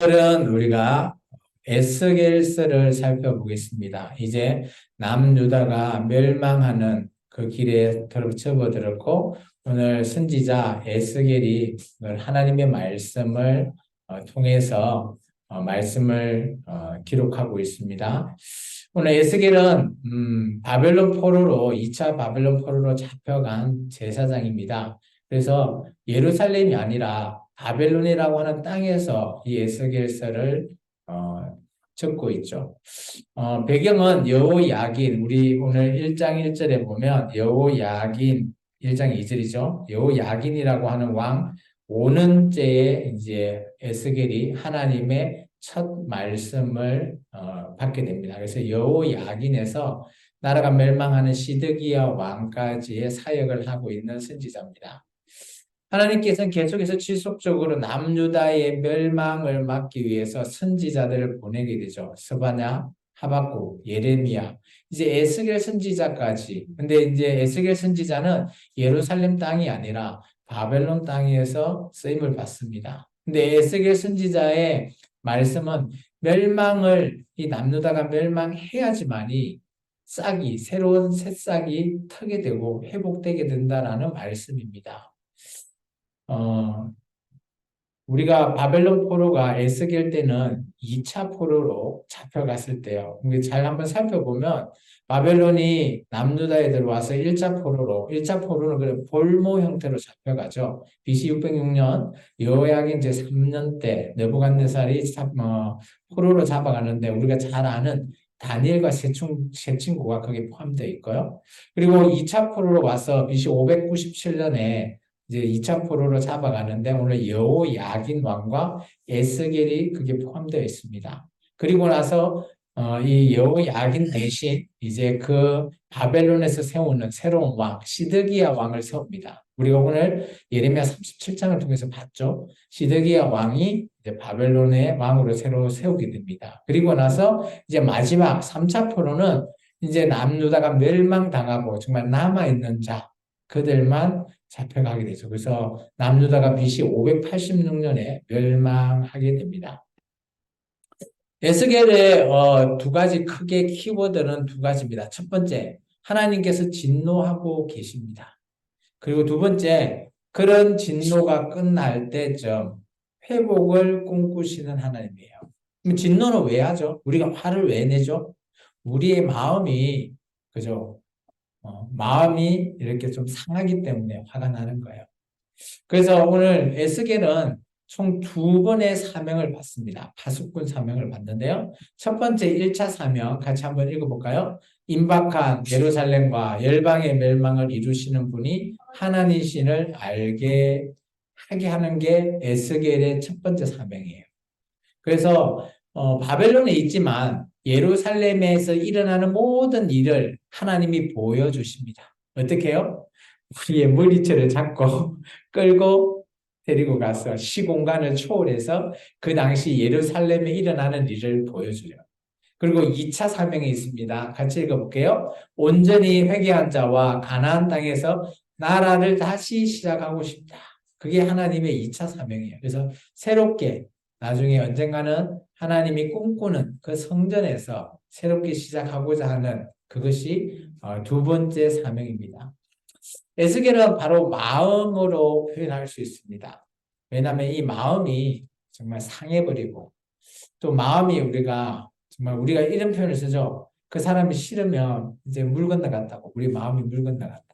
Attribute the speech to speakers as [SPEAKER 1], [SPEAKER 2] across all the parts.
[SPEAKER 1] 오늘은 우리가 에스겔서를 살펴보겠습니다. 이제 남유다가 멸망하는 그 길에 접어들었고 오늘 선지자 에스겔이 오늘 하나님의 말씀을 통해서 말씀을 기록하고 있습니다. 오늘 에스겔은 바벨론 포로로 2차 바벨론 포로로 잡혀간 제사장입니다. 그래서 예루살렘이 아니라 바벨론이라고 하는 땅에서 이 에스겔서를 어, 적고 있죠. 배경은 여호야긴, 우리 오늘 1장 1절에 보면 여호야긴 1장 2절이죠. 여호야긴이라고 하는 왕 오는째에 이제 에스겔이 하나님의 첫 말씀을 받게 됩니다. 그래서 여호야긴에서 나라가 멸망하는 시드기야 왕까지의 사역을 하고 있는 선지자입니다. 하나님께서는 계속해서 지속적으로 남유다의 멸망을 막기 위해서 선지자들을 보내게 되죠. 스바냐, 하박국, 예레미야, 이제 에스겔 선지자까지. 근데 이제 에스겔 선지자는 예루살렘 땅이 아니라 바벨론 땅에서 쓰임을 받습니다. 근데 에스겔 선지자의 말씀은 이 남유다가 멸망해야지만이 새로운 새싹이 트게 되고 회복되게 된다라는 말씀입니다. 어, 우리가 바벨론 포로가 에스겔 때는 2차 포로로 잡혀갔을 때요. 근데 잘 한번 살펴보면 바벨론이 남유다에 들어와서 1차 포로는 그래 볼모 형태로 잡혀가죠. BC 606년 여호야긴 제3년 때 느부갓네살이 포로로 잡아가는데 우리가 잘 아는 다니엘과 세 친구가 거기에 포함되어 있고요. 그리고 2차 포로로 와서 BC 597년에 이제 2차 포로로 잡아가는데 오늘 여호야긴 왕과 에스겔이 그게 포함되어 있습니다. 그리고 나서 이 여호야긴 대신 이제 그 바벨론에서 세우는 새로운 왕 시드기야 왕을 세웁니다. 우리가 오늘 예레미야 37장을 통해서 봤죠. 시드기야 왕이 이제 바벨론의 왕으로 새로 세우게 됩니다. 그리고 나서 이제 마지막 3차 포로는 이제 남유다가 멸망당하고 정말 남아있는 자 그들만 잡혀가게 되죠. 그래서 남유다가 BC 586년에 멸망하게 됩니다. 에스겔의 두 가지 크게 키워드는 두 가지입니다. 첫 번째, 하나님께서 진노하고 계십니다. 그리고 두 번째, 그런 진노가 끝날 때쯤 회복을 꿈꾸시는 하나님이에요. 그럼 진노는 왜 하죠? 우리가 화를 왜 내죠? 우리의 마음이 그죠? 마음이 이렇게 좀 상하기 때문에 화가 나는 거예요. 그래서 오늘 에스겔은 총 두 번의 사명을 받습니다. 파수꾼 사명을 받는데요. 첫 번째 1차 사명 같이 한번 읽어볼까요? 임박한 예루살렘과 열방의 멸망을 이루시는 분이 하나님이신을 알게 하게 하는 게 에스겔의 첫 번째 사명이에요. 그래서 바벨론에 있지만 예루살렘에서 일어나는 모든 일을 하나님이 보여주십니다. 어떻게 해요? 우리의 머리채를 잡고 끌고 데리고 가서 시공간을 초월해서 그 당시 예루살렘에 일어나는 일을 보여줘요. 그리고 2차 사명이 있습니다. 같이 읽어볼게요. 온전히 회개한 자와 가나안 땅에서 나라를 다시 시작하고 싶다. 그게 하나님의 2차 사명이에요. 그래서 새롭게 나중에 언젠가는 하나님이 꿈꾸는 그 성전에서 새롭게 시작하고자 하는 그것이 두 번째 사명입니다. 에스겔은 바로 마음으로 표현할 수 있습니다. 왜냐하면 이 마음이 정말 상해버리고 또 마음이 우리가 이런 표현을 쓰죠. 그 사람이 싫으면 이제 물 건너갔다고. 우리 마음이 물 건너갔다.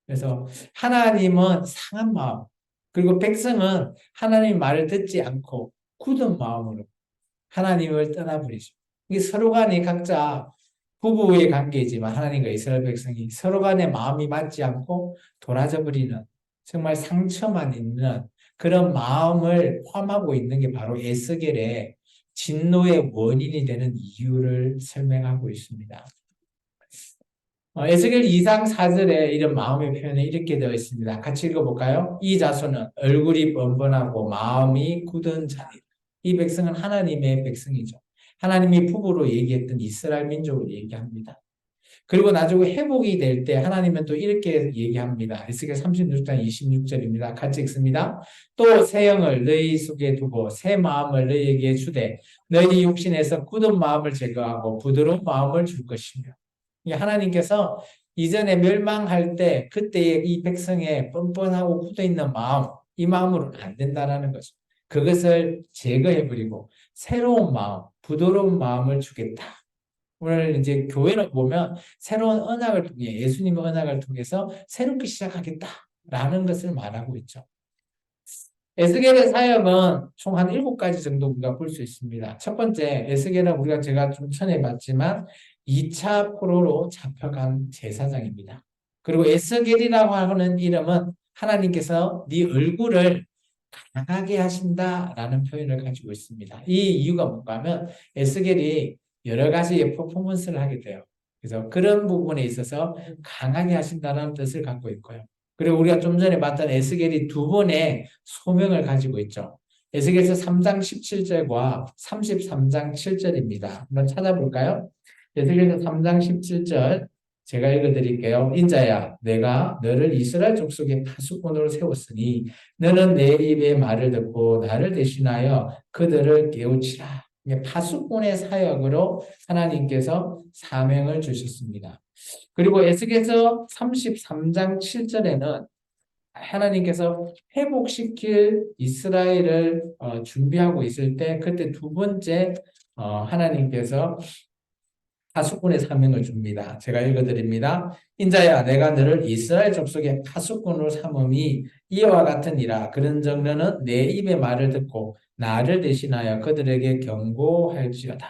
[SPEAKER 1] 그래서 하나님은 상한 마음, 그리고 백성은 하나님 말을 듣지 않고 굳은 마음으로 하나님을 떠나버리죠. 이게 서로 간에 각자 부부의 관계이지만 하나님과 이스라엘 백성이 서로 간에 마음이 맞지 않고 돌아져 버리는 정말 상처만 있는 그런 마음을 포함하고 있는 게 바로 에스겔의 진노의 원인이 되는 이유를 설명하고 있습니다. 에스겔 2장 4절에 이런 마음의 표현이 이렇게 되어 있습니다. 같이 읽어볼까요? 이 자손은 얼굴이 뻔뻔하고 마음이 굳은 자니라. 이 백성은 하나님의 백성이죠. 하나님이 부부로 얘기했던 이스라엘 민족을 얘기합니다. 그리고 나중에 회복이 될 때 하나님은 또 이렇게 얘기합니다. 에스겔 36장 26절입니다. 같이 읽습니다. 또 새 영을 너희 속에 두고 새 마음을 너희에게 주되 너희 육신에서 굳은 마음을 제거하고 부드러운 마음을 줄 것이며. 하나님께서 이전에 멸망할 때 그때의 이 백성의 뻔뻔하고 굳어있는 마음, 이 마음으로는 안 된다라는 거죠. 그것을 제거해버리고 새로운 마음, 부드러운 마음을 주겠다. 오늘 이제 교회를 보면 새로운 언약을 통해 예수님의 언약을 통해서 새롭게 시작하겠다라는 것을 말하고 있죠. 에스겔의 사역은 총 한 7가지 정도 우리가 볼 수 있습니다. 첫 번째, 에스겔은 우리가 제가 좀 전에 봤지만 2차 포로로 잡혀간 제사장입니다. 그리고 에스겔이라고 하는 이름은 하나님께서 네 얼굴을 강하게 하신다라는 표현을 가지고 있습니다. 이 이유가 뭔가 하면 에스겔이 여러 가지의 퍼포먼스를 하게 돼요. 그래서 그런 부분에 있어서 강하게 하신다는 뜻을 갖고 있고요. 그리고 우리가 좀 전에 봤던 에스겔이 2번의 소명을 가지고 있죠. 에스겔서 3장 17절과 33장 7절입니다. 한번 찾아볼까요? 에스겔서 3장 17절 제가 읽어드릴게요. 인자야, 내가 너를 이스라엘 족속의 파수꾼으로 세웠으니 너는 내 입의 말을 듣고 나를 대신하여 그들을 깨우치라. 파수꾼의 사역으로 하나님께서 사명을 주셨습니다. 그리고 에스겔서 33장 7절에는 하나님께서 회복시킬 이스라엘을 준비하고 있을 때 그때 2번째 하나님께서 파수꾼의 사명을 줍니다. 제가 읽어드립니다. 인자야, 내가 너를 이스라엘 족속의 파수꾼으로 삼음이 이와 같으니라. 그런즉 너는 내 입의 말을 듣고 나를 대신하여 그들에게 경고할지어다.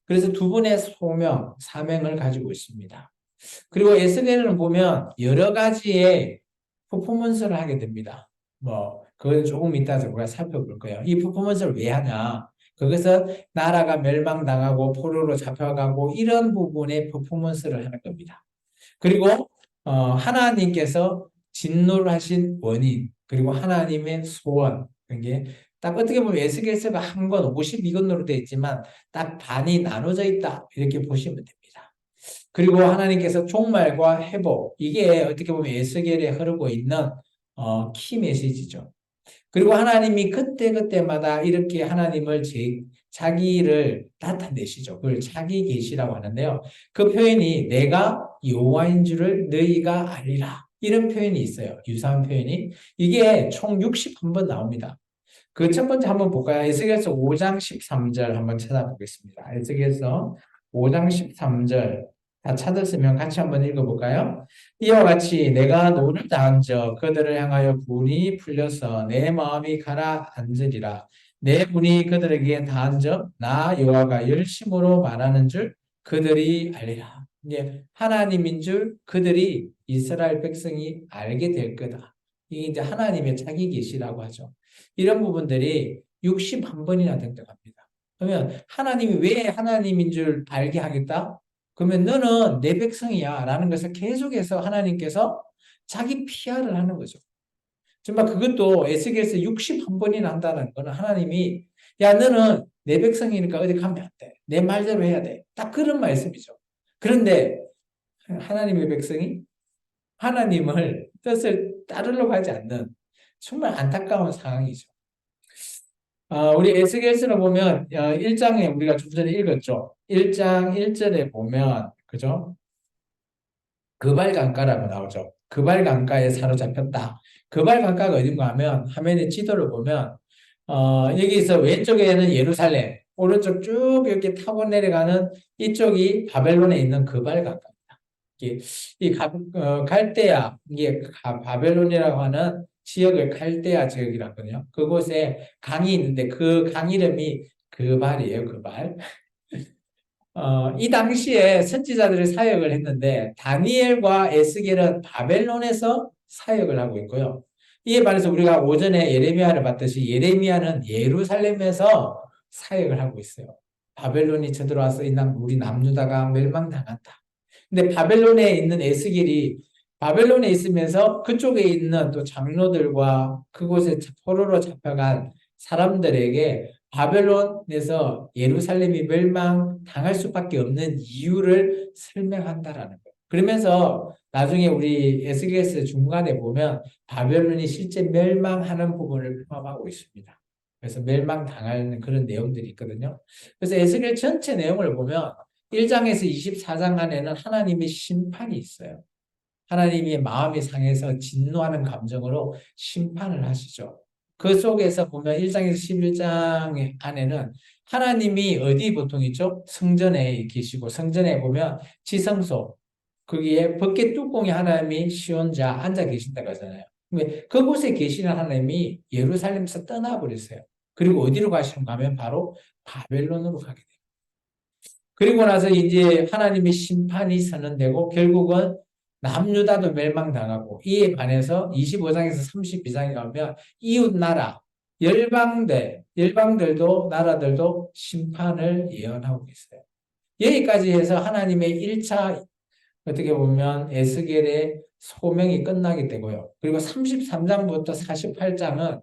[SPEAKER 1] 그래서 2번의 소명, 사명을 가지고 있습니다. 그리고 에스겔을 보면 여러 가지의 퍼포먼스를 하게 됩니다. 그건 조금 이따가 우리가 살펴볼 거예요. 이 퍼포먼스를 왜 하냐? 그것은 나라가 멸망당하고 포로로 잡혀가고 이런 부분의 퍼포먼스를 하는 겁니다. 그리고 하나님께서 진노를 하신 원인, 그리고 하나님의 소원, 이게 딱 어떻게 보면 에스겔서가 한 권 52권으로 되어 있지만 딱 반이 나눠져 있다 이렇게 보시면 됩니다. 그리고 하나님께서 종말과 회복, 이게 어떻게 보면 에스겔에 흐르고 있는 키 메시지죠. 그리고 하나님이 그때그때마다 이렇게 하나님을 자기를 나타내시죠. 그걸 자기 계시라고 하는데요. 그 표현이 내가 여호와인 줄을 너희가 알리라. 이런 표현이 있어요. 유사한 표현이. 이게 총 61번 나옵니다. 그 첫 번째 한번 볼까요? 에스겔서 5장 13절 한번 찾아보겠습니다. 에스겔서 5장 13절 다 찾았으면 같이 한번 읽어볼까요? 이와 같이 내가 노를 다한적 그들을 향하여 분이 풀려서 내 마음이 가라앉으리라. 내 분이 그들에게 다한적 나 여호와가 열심으로 말하는 줄 그들이 알리라. 이제 하나님인 줄 그들이 이스라엘 백성이 알게 될 거다. 이게 이제 하나님의 자기 계시라고 하죠. 이런 부분들이 61번이나 등장합니다. 그러면 하나님이 왜 하나님인 줄 알게 하겠다? 그러면 너는 내 백성이야 라는 것을 계속해서 하나님께서 자기 PR을 하는 거죠. 정말 그것도 에스겔에서 61번이나 한다는 거는 하나님이 야 너는 내 백성이니까 어디 가면 안 돼. 내 말대로 해야 돼. 딱 그런 말씀이죠. 그런데 하나님의 백성이 하나님을 뜻을 따르려고 하지 않는 정말 안타까운 상황이죠. 우리 에스겔서를 보면 1장에 우리가 좀 전에 읽었죠. 1장 1절에 보면 그죠? 그발강가라고 나오죠. 그발강가에 사로잡혔다. 그발강가가 어딘가 하면 화면에 지도를 보면 여기서 왼쪽에는 예루살렘, 오른쪽 쭉 이렇게 타고 내려가는 이쪽이 바벨론에 있는 그발강가입니다. 이 갈대아, 이게 바벨론이라고 하는 지역을 갈대아 지역이라거든요. 그곳에 강이 있는데 그 강 이름이 그발이에요, 그발. 이 당시에 선지자들이 사역을 했는데 다니엘과 에스겔은 바벨론에서 사역을 하고 있고요. 이에 반해서 우리가 오전에 예레미야를 봤듯이 예레미야는 예루살렘에서 사역을 하고 있어요. 바벨론이 쳐들어와서 우리 남유다가 멸망당한다. 근데 바벨론에 있는 에스겔이 바벨론에 있으면서 그쪽에 있는 또 장로들과 그곳에 포로로 잡혀간 사람들에게 바벨론에서 예루살렘이 멸망당할 수밖에 없는 이유를 설명한다라는 거예요. 그러면서 나중에 우리 에스겔서 중간에 보면 바벨론이 실제 멸망하는 부분을 포함하고 있습니다. 그래서 멸망당하는 그런 내용들이 있거든요. 그래서 에스겔 전체 내용을 보면 1장에서 24장 안에는 하나님의 심판이 있어요. 하나님이 마음이 상해서 진노하는 감정으로 심판을 하시죠. 그 속에서 보면 1장에서 11장 안에는 하나님이 어디 보통 있죠? 성전에 계시고 성전에 보면 지성소 거기에 벗개 뚜껑에 하나님이 시온자 앉아 계신다고 하잖아요. 근데 그곳에 계시는 하나님이 예루살렘에서 떠나버렸어요. 그리고 어디로 가시는가 하면 바로 바벨론으로 가게 돼요. 그리고 나서 이제 하나님의 심판이 선언되고 결국은 남유다도 멸망당하고 이에 반해서 25장에서 32장에 가면 이웃 나라 열방들도 나라들도 심판을 예언하고 있어요. 여기까지 해서 하나님의 1차 어떻게 보면 에스겔의 소명이 끝나게 되고요. 그리고 33장부터 48장은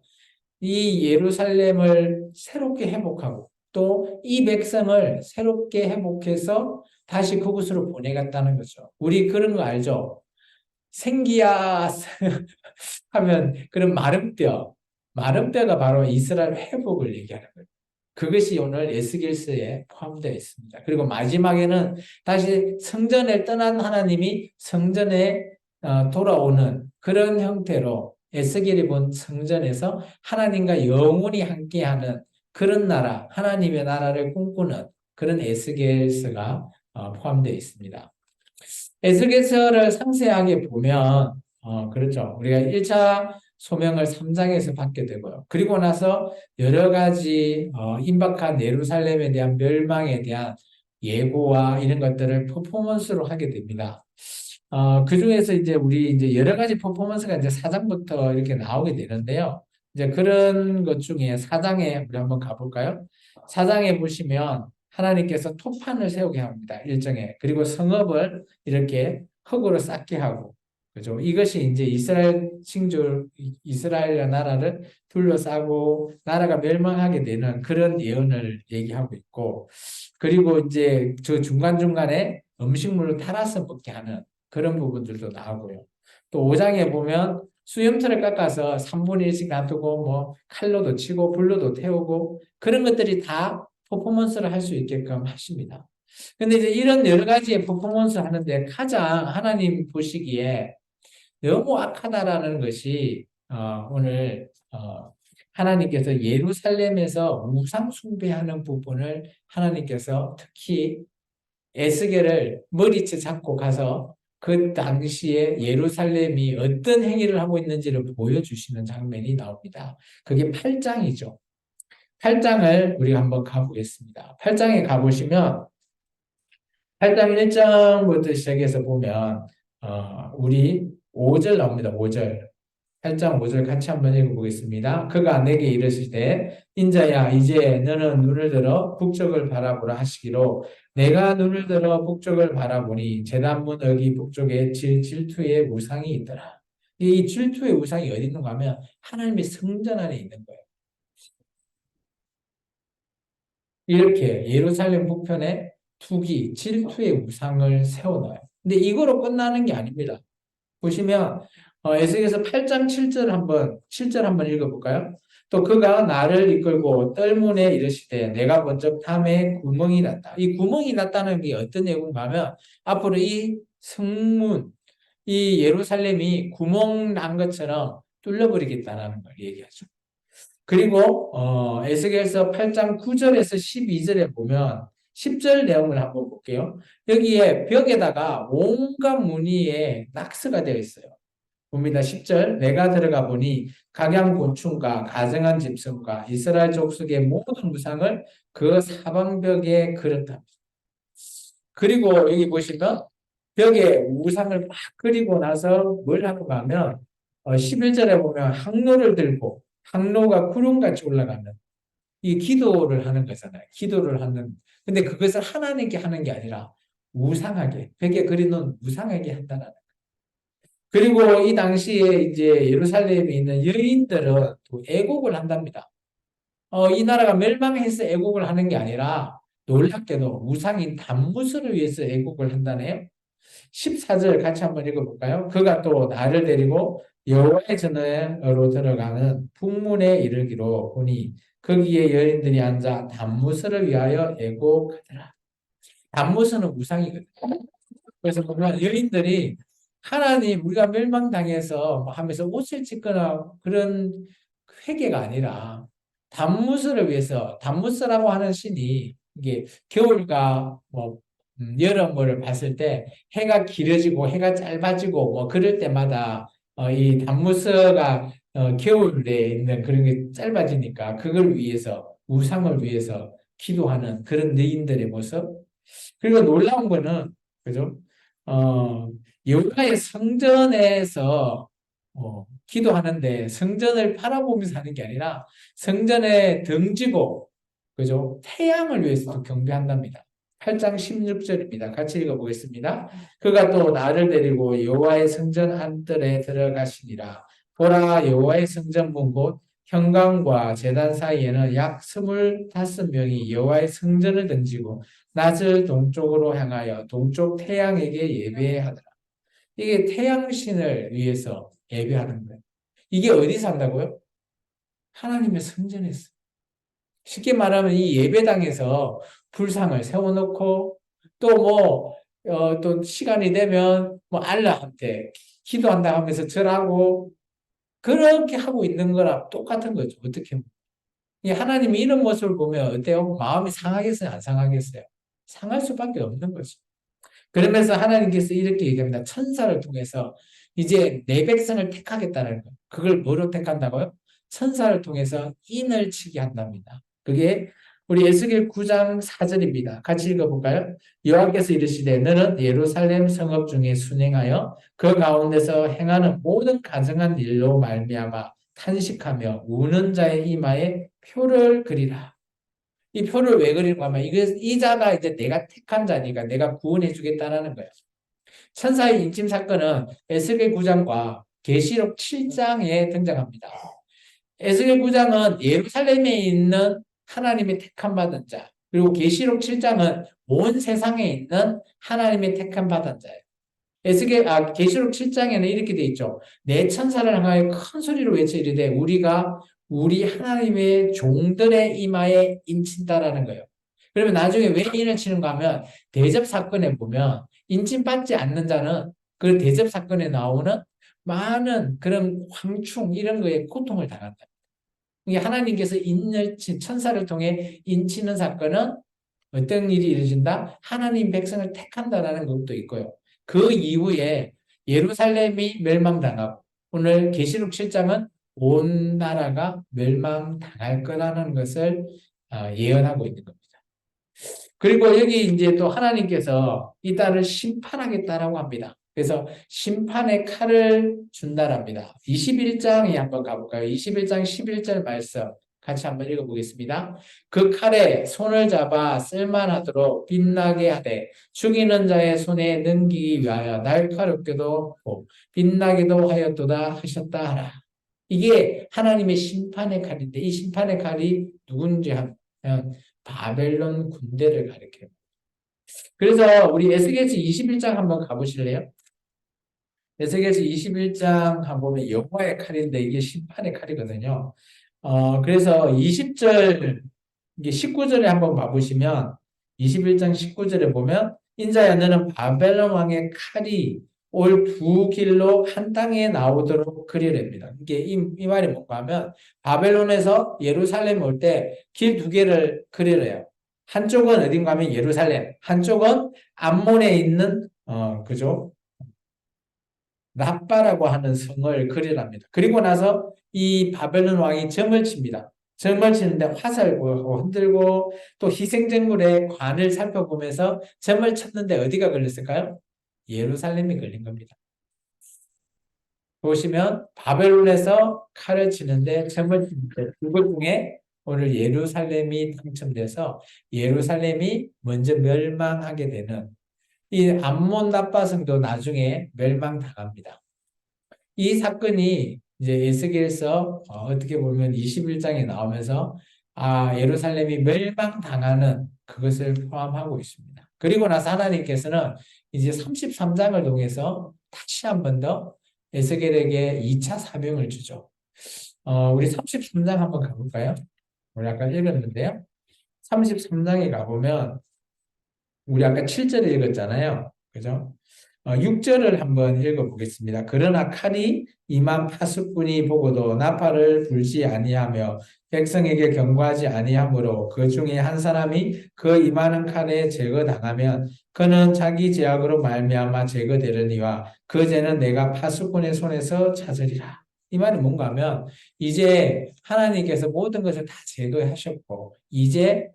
[SPEAKER 1] 이 예루살렘을 새롭게 회복하고 또 이 백성을 새롭게 회복해서 다시 그곳으로 보내겠다는 거죠. 우리 그런 거 알죠? 생기야 하면 그런 마름뼈가 바로 이스라엘 회복을 얘기하는 거예요. 그것이 오늘 에스겔서에 포함되어 있습니다. 그리고 마지막에는 다시 성전을 떠난 하나님이 성전에 돌아오는 그런 형태로 에스겔이 본 성전에서 하나님과 영원히 함께하는 그런 나라, 하나님의 나라를 꿈꾸는 그런 에스겔서가 포함되어 있습니다. 에스겔서를 상세하게 보면 그렇죠. 우리가 1차 소명을 3장에서 받게 되고요. 그리고 나서 여러 가지 임박한 예루살렘에 대한 멸망에 대한 예고와 이런 것들을 퍼포먼스로 하게 됩니다. 그 중에서 이제 우리 이제 여러 가지 퍼포먼스가 이제 4장부터 이렇게 나오게 되는데요. 이제 그런 것 중에 4장에 우리 한번 가볼까요? 4장에 보시면 하나님께서 토판을 세우게 합니다. 일정에. 그리고 성읍을 이렇게 흙으로 쌓게 하고. 그죠? 이것이 이제 이스라엘 나라를 둘러싸고 나라가 멸망하게 되는 그런 예언을 얘기하고 있고, 그리고 이제 저 중간중간에 음식물을 타라서 먹게 하는 그런 부분들도 나오고요. 또 5장에 보면 수염틀을 깎아서 3분의 1씩 놔두고 뭐 칼로도 치고 불로도 태우고 그런 것들이 다 퍼포먼스를 할 수 있게끔 하십니다. 근데 이제 이런 여러 가지의 퍼포먼스 하는데 가장 하나님 보시기에 너무 악하다라는 것이 오늘 하나님께서 예루살렘에서 우상 숭배하는 부분을 하나님께서 특히 에스겔을 머리채 잡고 가서 그 당시에 예루살렘이 어떤 행위를 하고 있는지를 보여주시는 장면이 나옵니다. 그게 8장이죠. 8장을 우리가 한번 가보겠습니다. 8장에 가보시면 8장 1장부터 시작해서 보면 우리 5절 나옵니다. 5절. 8장 5절 같이 한번 읽어보겠습니다. 그가 내게 이르시되 인자야 이제 너는 눈을 들어 북쪽을 바라보라 하시기로 내가 눈을 들어 북쪽을 바라보니 제단문 여기 북쪽에 질투의 우상이 있더라. 이 질투의 우상이 어디 있는가 하면 하나님의 성전 안에 있는 거예요. 이렇게 예루살렘 북편에 투기, 질투의 우상을 세워놔요. 근데 이거로 끝나는 게 아닙니다. 보시면 에스겔서 8장 7절 한번 읽어볼까요? 또 그가 나를 이끌고 뜰문에 이르시되 내가 번쩍 탐에 구멍이 났다. 이 구멍이 났다는 게 어떤 내용인가 하면 앞으로 이 성문, 이 예루살렘이 구멍 난 것처럼 뚫려버리겠다는 걸 얘기하죠. 그리고 에스겔서 8장 9절에서 12절에 보면 10절 내용을 한번 볼게요. 여기에 벽에다가 온갖 무늬의 낙서가 되어 있어요. 봅니다. 10절 내가 들어가 보니 각양곤충과 가증한 짐승과 이스라엘 족속의 모든 무상을 그 사방벽에 그렸다. 그리고 여기 보시면 벽에 우상을 막 그리고 나서 뭘 하는가 하면 11절에 보면 항로를 들고 항로가 구름같이 올라가는 이 기도를 하는 거잖아요. 기도를 하는. 근데 그것을 하나님께 하는 게 아니라 우상하게 벽에 그리는 우상하게 한다는. 그리고 이 당시에 이제 예루살렘에 있는 여인들은 또 애곡을 한답니다. 이 나라가 멸망해서 애국을 하는 게 아니라 놀랍게도 우상인 담무스를 위해서 애국을 한다네요. 14절 같이 한번 읽어볼까요? 그가 또 나를 데리고 여호와의 전으로 들어가는 북문에 이르기로 보니 거기에 여인들이 앉아 담무스를 위하여 애곡하더라. 담무스는 우상이거든요. 그래서 보면 여인들이 하나님 우리가 멸망당해서 뭐 하면서 옷을 찢거나 그런 회개가 아니라 단무스를 위해서 단무스라고 하는 신이 이게 겨울과 뭐 여름을 봤을 때 해가 길어지고 해가 짧아지고 뭐 그럴 때마다 이 단무스가 겨울에 있는 그런 게 짧아지니까 그걸 위해서 우상을 위해서 기도하는 그런 여인들의 모습. 그리고 놀라운 거는 그죠? 어, 여호와의 성전에서 기도하는데 성전을 바라보면서 하는 게 아니라 성전에 등지고 그죠? 태양을 위해서 경배한답니다. 8장 16절입니다. 같이 읽어보겠습니다. 그가 또 나를 데리고 여호와의 성전 안뜰에 들어가시니라. 보라 여호와의 성전 문 곧 현관과 제단 사이에는 약 25명이 여호와의 성전을 등지고 낯을 동쪽으로 향하여 동쪽 태양에게 예배하더라. 이게 태양신을 위해서 예배하는 거예요. 이게 어디서 한다고요? 하나님의 성전에서. 쉽게 말하면 이 예배당에서 불상을 세워놓고 또 또 시간이 되면 뭐 알라한테 기도한다 하면서 절하고 그렇게 하고 있는 거랑 똑같은 거죠. 어떻게 보면. 이 하나님이 이런 모습을 보면 어때요? 마음이 상하겠어요? 안 상하겠어요? 상할 수밖에 없는 거죠. 그러면서 하나님께서 이렇게 얘기합니다. 천사를 통해서 이제 내 백성을 택하겠다는 거예요. 그걸 뭐로 택한다고요? 천사를 통해서 인을 치게 한답니다. 그게 우리 에스겔 9장 4절입니다. 같이 읽어볼까요? 여호와께서 이르시되 너는 예루살렘 성읍 중에 순행하여 그 가운데서 행하는 모든 가증한 일로 말미암아 탄식하며 우는 자의 이마에 표를 그리라. 이 표를 왜 그리는가 하면 이 자가 이제 내가 택한 자니까 내가 구원해 주겠다라는 거예요. 천사의 인침 사건은 에스겔 9장과 계시록 7장에 등장합니다. 에스겔 9장은 예루살렘에 있는 하나님의 택함 받은 자, 그리고 계시록 7장은 온 세상에 있는 하나님의 택함 받은 자예요. 계시록 7장에는 이렇게 돼 있죠. 내 천사를 향하여 큰 소리로 외쳐 이르되 우리가 우리 하나님의 종들의 이마에 인친다라는 거예요. 그러면 나중에 왜 인을 치는가 하면 대접 사건에 보면 인침받지 않는 자는 그 대접 사건에 나오는 많은 그런 황충 이런 거에 고통을 당한다. 이게 하나님께서 천사를 통해 인치는 사건은 어떤 일이 이루어진다? 하나님 백성을 택한다라는 것도 있고요. 그 이후에 예루살렘이 멸망당하고 오늘 계시록 7장은 온 나라가 멸망당할 거라는 것을 예언하고 있는 겁니다. 그리고 여기 이제 또 하나님께서 이 딸을 심판하겠다라고 합니다. 그래서 심판의 칼을 준다랍니다. 21장에 한번 가볼까요? 21장 11절 말씀 같이 한번 읽어보겠습니다. 그 칼에 손을 잡아 쓸만하도록 빛나게 하되 죽이는 자의 손에 넘기기 위하여 날카롭게도 빛나게도 하였도다 하셨다 하라. 이게 하나님의 심판의 칼인데 이 심판의 칼이 누군지 하면 바벨론 군대를 가리켜요. 그래서 우리 에스겔서 21장 한번 가보실래요? 에스겔서 21장 한번 보면 여호와의 칼인데 이게 심판의 칼이거든요. 그래서 20절, 이게 19절에 한번 봐보시면 21장 19절에 보면 인자야 너는 바벨론 왕의 칼이 올 두 길로 한 땅에 나오도록 그리랍니다. 이게 이 말이 뭔가 하면 바벨론에서 예루살렘 올 때 길 두 개를 그리래요. 한쪽은 어딘가 하면 예루살렘, 한쪽은 암몬에 있는 그죠? 라빠라고 하는 성을 그리랍니다. 그리고 나서 이 바벨론 왕이 점을 칩니다. 점을 치는데 화살을 흔들고 또 희생제물의 관을 살펴보면서 점을 쳤는데 어디가 걸렸을까요? 예루살렘이 걸린 겁니다. 보시면 바벨론에서 칼을 치는데 점을 치는데 그것 중에 오늘 예루살렘이 당첨돼서 예루살렘이 먼저 멸망하게 되는 이 암몬 나빠성도 나중에 멸망당합니다. 이 사건이 이제 에스겔서 어떻게 보면 21장에 나오면서 예루살렘이 멸망당하는 그것을 포함하고 있습니다. 그리고 나서 하나님께서는 이제 33장을 통해서 다시 한 번 더 에스겔에게 2차 사명을 주죠. 우리 33장 한번 가볼까요? 우리 아까 읽었는데요. 33장에 가보면 우리 아까 7절에 읽었잖아요. 그죠? 6절을 한번 읽어보겠습니다. 그러나 칼이 임한 파수꾼이 보고도 나팔을 불지 아니하며 백성에게 경고하지 아니하므로 그 중에 한 사람이 그 임하는 칼에 제거당하면 그는 자기 죄악으로 말미암아 제거되려니와 그 죄는 내가 파수꾼의 손에서 찾으리라. 이 말은 뭔가 하면 이제 하나님께서 모든 것을 다 제거하셨고 이제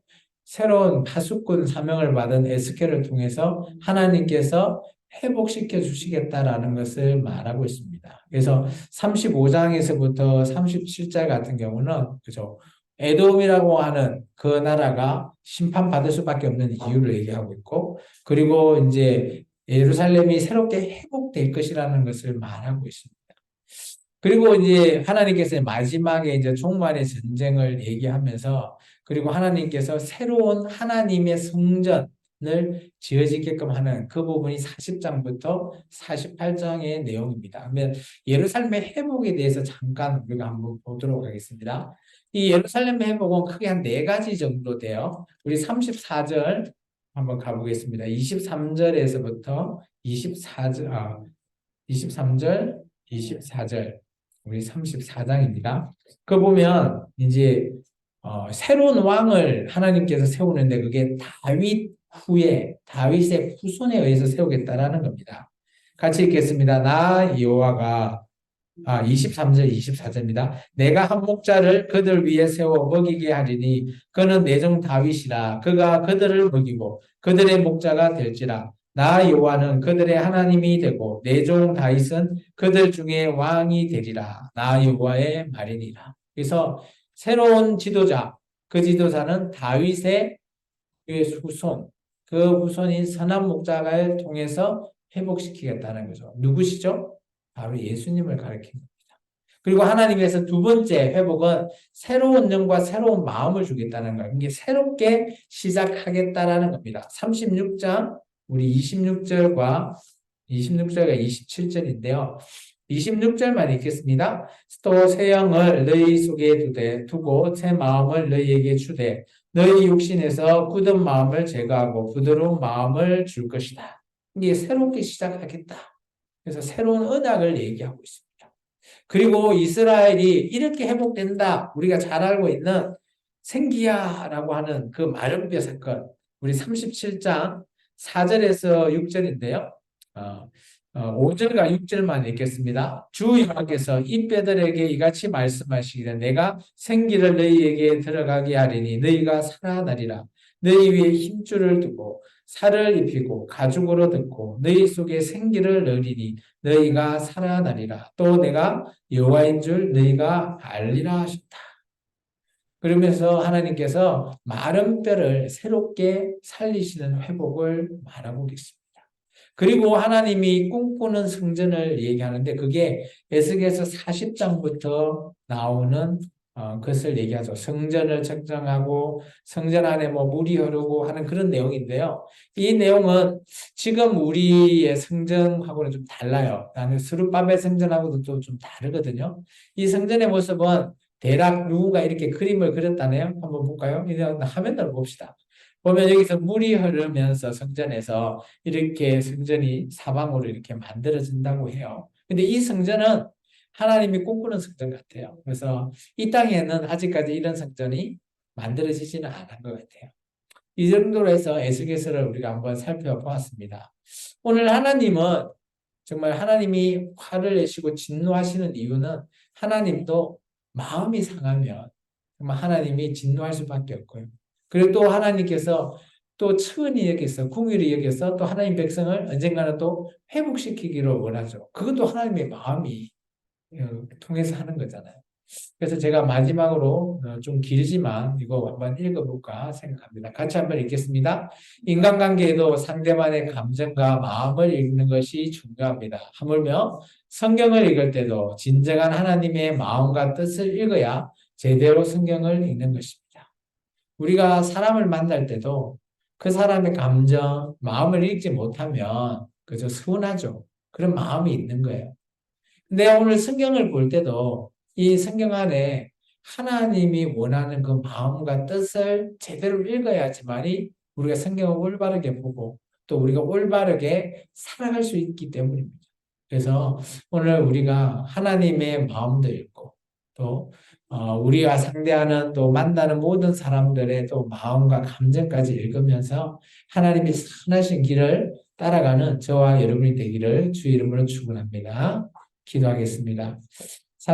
[SPEAKER 1] 새로운 파수꾼 사명을 받은 에스겔을 통해서 하나님께서 회복시켜 주시겠다라는 것을 말하고 있습니다. 그래서 35장에서부터 37장 같은 경우는 그죠? 에돔이라고 하는 그 나라가 심판받을 수밖에 없는 이유를 얘기하고 있고 그리고 이제 예루살렘이 새롭게 회복될 것이라는 것을 말하고 있습니다. 그리고 이제 하나님께서 마지막에 이제 종말의 전쟁을 얘기하면서 그리고 하나님께서 새로운 하나님의 성전을 지어지게끔 하는 그 부분이 40장부터 48장의 내용입니다. 그러면 예루살렘의 회복에 대해서 잠깐 우리가 한번 보도록 하겠습니다. 이 예루살렘의 회복은 크게 한 네 가지 정도 돼요. 우리 34절 한번 가보겠습니다. 23절에서부터 23절, 24절. 우리 34장입니다. 그 보면 이제 새로운 왕을 하나님께서 세우는데 그게 다윗 후에 다윗의 후손에 의해서 세우겠다라는 겁니다. 같이 읽겠습니다. 나 여호와가 23절, 24절입니다. 내가 한 목자를 그들 위에 세워 먹이게 하리니 그는 내 종 다윗이라 그가 그들을 먹이고 그들의 목자가 될지라 나 여호와는 그들의 하나님이 되고 내 종 다윗은 그들 중에 왕이 되리라. 나 여호와의 말이니라. 그래서 새로운 지도자, 그 지도자는 다윗의 후손, 그 후손인 선한 목자를 통해서 회복시키겠다는 거죠. 누구시죠? 바로 예수님을 가리킨 겁니다. 그리고 하나님께서 두 번째 회복은 새로운 영과 새로운 마음을 주겠다는 거예요. 이게 새롭게 시작하겠다라는 겁니다. 36장, 우리 26절과 27절인데요. 26절만 읽겠습니다. 또 새 영을 너희 속에 두고 새 마음을 너희에게 주되 너희 육신에서 굳은 마음을 제거하고 부드러운 마음을 줄 것이다. 이게 새롭게 시작하겠다. 그래서 새로운 언약을 얘기하고 있습니다. 그리고 이스라엘이 이렇게 회복된다. 우리가 잘 알고 있는 생기야라고 하는 그 마름뼈 사건. 우리 37장 4절에서 6절인데요. 5절과 6절만 읽겠습니다. 주 여호와께서 이 뼈들에게 이같이 말씀하시기를 내가 생기를 너희에게 들어가게 하리니 너희가 살아나리라. 너희 위에 힘줄을 두고 살을 입히고 가죽으로 덮고 너희 속에 생기를 넣으리니 너희가 살아나리라. 또 내가 여호와인 줄 너희가 알리라 하셨다. 그러면서 하나님께서 마른 뼈를 새롭게 살리시는 회복을 말하고 계십니다. 그리고 하나님이 꿈꾸는 성전을 얘기하는데 그게 에스겔서 40장부터 나오는 것을 얘기하죠. 성전을 측정하고 성전 안에 뭐 물이 흐르고 하는 그런 내용인데요. 이 내용은 지금 우리의 성전하고는 좀 달라요. 나는 스룹바벨 성전하고도 좀 다르거든요. 이 성전의 모습은 대략 누군가 이렇게 그림을 그렸다네요. 한번 볼까요? 이제 화면을 봅시다. 보면 여기서 물이 흐르면서 성전에서 이렇게 성전이 사방으로 이렇게 만들어진다고 해요. 근데 이 성전은 하나님이 꿈꾸는 성전 같아요. 그래서 이 땅에는 아직까지 이런 성전이 만들어지지는 않은 것 같아요. 이 정도로 해서 에스겔서를 우리가 한번 살펴보았습니다. 오늘 하나님은 정말 하나님이 화를 내시고 진노하시는 이유는 하나님도 마음이 상하면 정말 하나님이 진노할 수밖에 없고요. 그리고 또 하나님께서 또 측은히 여기서 궁휼히 여기서 또 하나님 백성을 언젠가는 또 회복시키기를 원하죠. 그것도 하나님의 마음이 통해서 하는 거잖아요. 그래서 제가 마지막으로 좀 길지만 이거 한번 읽어볼까 생각합니다. 같이 한번 읽겠습니다. 인간관계에도 상대방의 감정과 마음을 읽는 것이 중요합니다. 하물며 성경을 읽을 때도 진정한 하나님의 마음과 뜻을 읽어야 제대로 성경을 읽는 것입니다. 우리가 사람을 만날 때도 그 사람의 감정, 마음을 읽지 못하면 그저 서운하죠. 그런 마음이 있는 거예요. 근데 오늘 성경을 볼 때도 이 성경 안에 하나님이 원하는 그 마음과 뜻을 제대로 읽어야지만이 우리가 성경을 올바르게 보고 또 우리가 올바르게 살아갈 수 있기 때문입니다. 그래서 오늘 우리가 하나님의 마음도 읽고 또 우리가 상대하는 또 만나는 모든 사람들의 또 마음과 감정까지 읽으면서 하나님의 선하신 길을 따라가는 저와 여러분이 되기를 주의 이름으로 축원합니다. 기도하겠습니다.